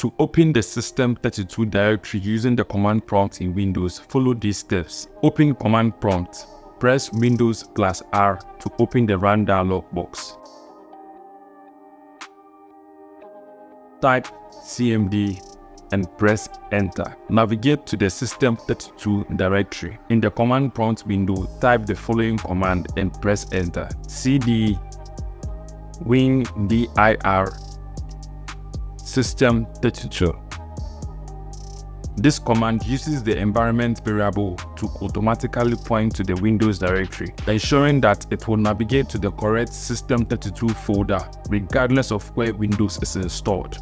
To open the System32 directory using the command prompt in Windows, follow these steps. Open command prompt. Press Windows+R to open the Run dialog box. Type CMD and press Enter. Navigate to the System32 directory. In the command prompt window, type the following command and press Enter. cd win-dir System32. This command uses the environment variable to automatically point to the Windows directory, ensuring that it will navigate to the correct System32 folder regardless of where Windows is installed.